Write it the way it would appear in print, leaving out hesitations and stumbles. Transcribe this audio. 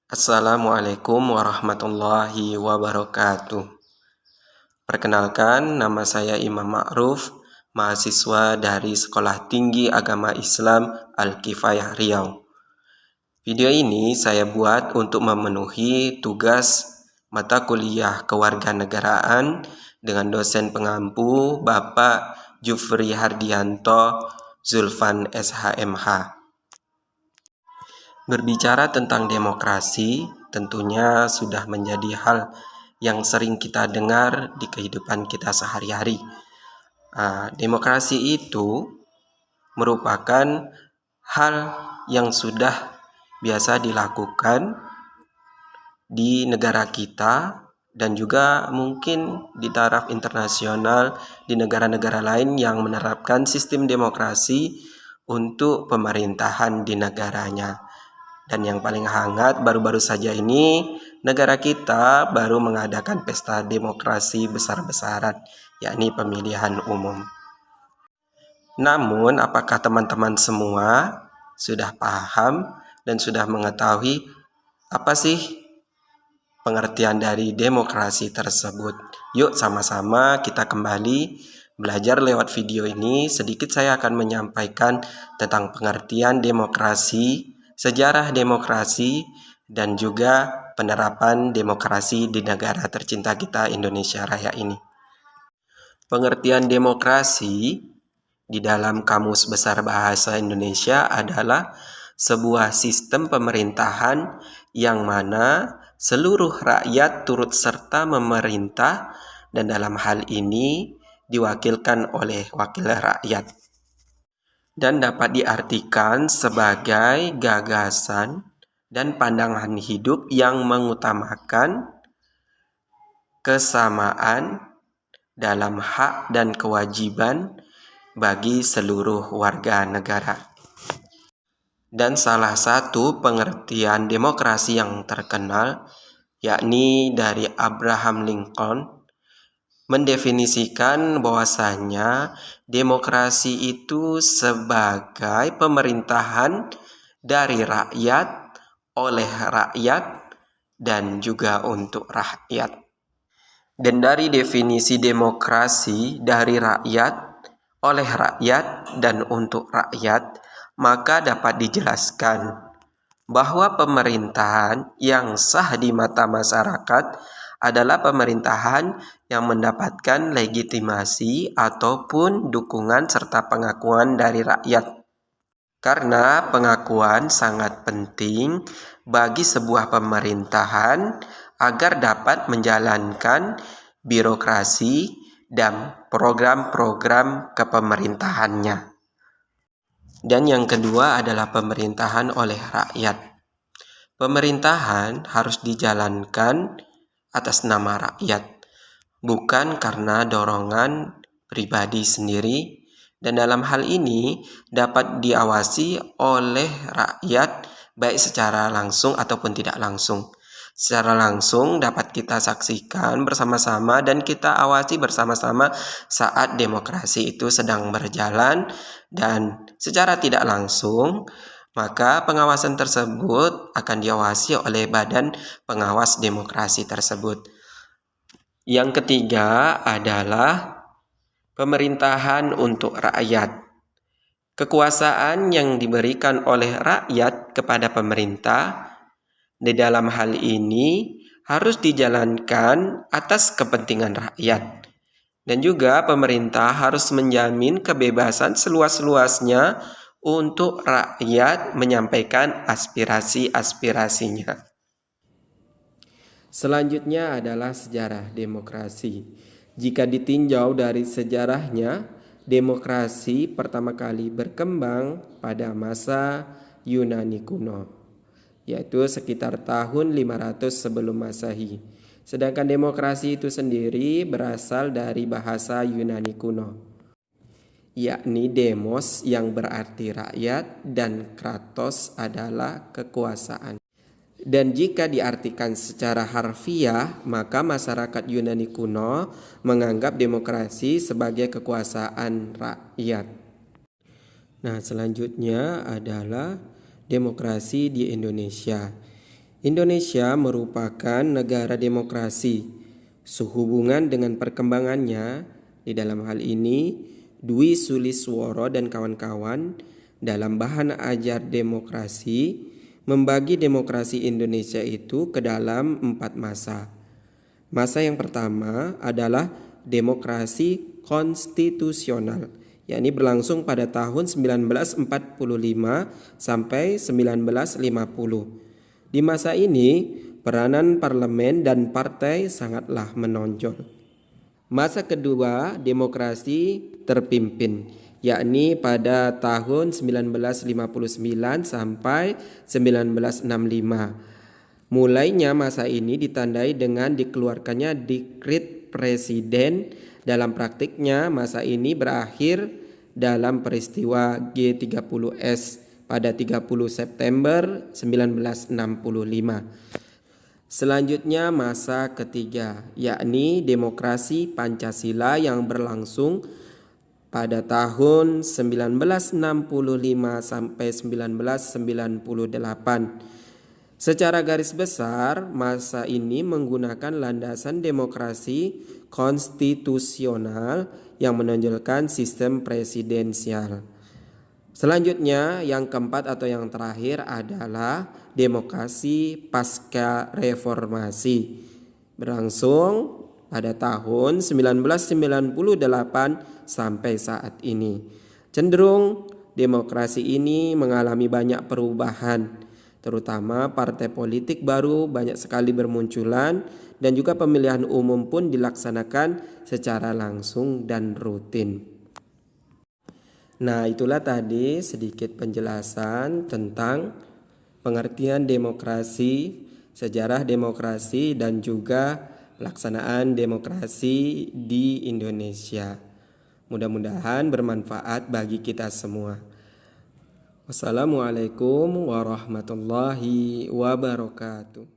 Assalamualaikum warahmatullahi wabarakatuh. Perkenalkan, nama saya Imam Ma'ruf, mahasiswa dari Sekolah Tinggi Agama Islam Al-Kifayah Riau. Video ini saya buat untuk memenuhi tugas mata kuliah kewarganegaraan dengan dosen pengampu Bapak Jufri Hardianto Zulfan SHMH. Berbicara tentang demokrasi tentunya sudah menjadi hal yang sering kita dengar di kehidupan kita sehari-hari. Demokrasi itu merupakan hal yang sudah biasa dilakukan di negara kita dan juga mungkin di taraf internasional di negara-negara lain yang menerapkan sistem demokrasi untuk pemerintahan di negaranya. Dan yang paling hangat baru-baru saja ini negara kita baru mengadakan pesta demokrasi besar-besaran, yakni pemilihan umum. Namun apakah teman-teman semua sudah paham dan sudah mengetahui apa sih pengertian dari demokrasi tersebut? Yuk sama-sama kita kembali belajar lewat video ini. Sedikit saya akan menyampaikan tentang pengertian demokrasi, sejarah demokrasi, dan juga penerapan demokrasi di negara tercinta kita Indonesia Raya ini. Pengertian demokrasi di dalam Kamus Besar Bahasa Indonesia adalah sebuah sistem pemerintahan yang mana seluruh rakyat turut serta memerintah dan dalam hal ini diwakilkan oleh wakil rakyat. Dan dapat diartikan sebagai gagasan dan pandangan hidup yang mengutamakan kesamaan dalam hak dan kewajiban bagi seluruh warga negara. Dan salah satu pengertian demokrasi yang terkenal yakni dari Abraham Lincoln mendefinisikan bahwasanya demokrasi itu sebagai pemerintahan dari rakyat, oleh rakyat, dan juga untuk rakyat. Dan dari definisi demokrasi dari rakyat, oleh rakyat, dan untuk rakyat, maka dapat dijelaskan bahwa pemerintahan yang sah di mata masyarakat adalah pemerintahan yang mendapatkan legitimasi ataupun dukungan serta pengakuan dari rakyat. Karena pengakuan sangat penting bagi sebuah pemerintahan agar dapat menjalankan birokrasi dan program-program kepemerintahannya. Dan yang kedua adalah pemerintahan oleh rakyat. Pemerintahan harus dijalankan atas nama rakyat, bukan karena dorongan pribadi sendiri, dan dalam hal ini dapat diawasi oleh rakyat baik secara langsung ataupun tidak langsung. Secara langsung dapat kita saksikan bersama-sama dan kita awasi bersama-sama saat demokrasi itu sedang berjalan, dan secara tidak langsung maka pengawasan tersebut akan diawasi oleh badan pengawas demokrasi tersebut. Yang ketiga adalah pemerintahan untuk rakyat. Kekuasaan yang diberikan oleh rakyat kepada pemerintah di dalam hal ini harus dijalankan atas kepentingan rakyat. Dan juga pemerintah harus menjamin kebebasan seluas-luasnya untuk rakyat menyampaikan aspirasi-aspirasinya. Selanjutnya adalah sejarah demokrasi. Jika ditinjau dari sejarahnya, demokrasi pertama kali berkembang pada masa Yunani kuno, yaitu sekitar tahun 500 sebelum Masehi. Sedangkan demokrasi itu sendiri berasal dari bahasa Yunani kuno, yakni demos yang berarti rakyat dan kratos adalah kekuasaan. Dan jika diartikan secara harfiah, maka masyarakat Yunani kuno menganggap demokrasi sebagai kekuasaan rakyat. Nah, selanjutnya adalah demokrasi di Indonesia. Indonesia merupakan negara demokrasi. Sehubungan dengan perkembangannya, di dalam hal ini, Dwi Sulisworo dan kawan-kawan dalam bahan ajar demokrasi membagi demokrasi Indonesia itu ke dalam 4 masa. Masa yang pertama adalah demokrasi konstitusional, yakni berlangsung pada tahun 1945 sampai 1950. Di masa ini, peranan parlemen dan partai sangatlah menonjol. Masa kedua, demokrasi terpimpin, yakni pada tahun 1959 sampai 1965. Mulainya masa ini ditandai dengan dikeluarkannya dekret presiden. Dalam praktiknya, masa ini berakhir dalam peristiwa G30S pada 30 September 1965. Selanjutnya masa ketiga, yakni demokrasi Pancasila yang berlangsung pada tahun 1965 sampai 1998. Secara garis besar, masa ini menggunakan landasan demokrasi konstitusional yang menonjolkan sistem presidensial. Selanjutnya, yang keempat atau yang terakhir adalah demokrasi pasca reformasi. Berlangsung pada tahun 1998 sampai saat ini. Cenderung demokrasi ini mengalami banyak perubahan, terutama partai politik baru banyak sekali bermunculan dan juga pemilihan umum pun dilaksanakan secara langsung dan rutin. Nah, itulah tadi sedikit penjelasan tentang pengertian demokrasi, sejarah demokrasi, dan juga pelaksanaan demokrasi di Indonesia. Mudah-mudahan bermanfaat bagi kita semua. Wassalamualaikum warahmatullahi wabarakatuh.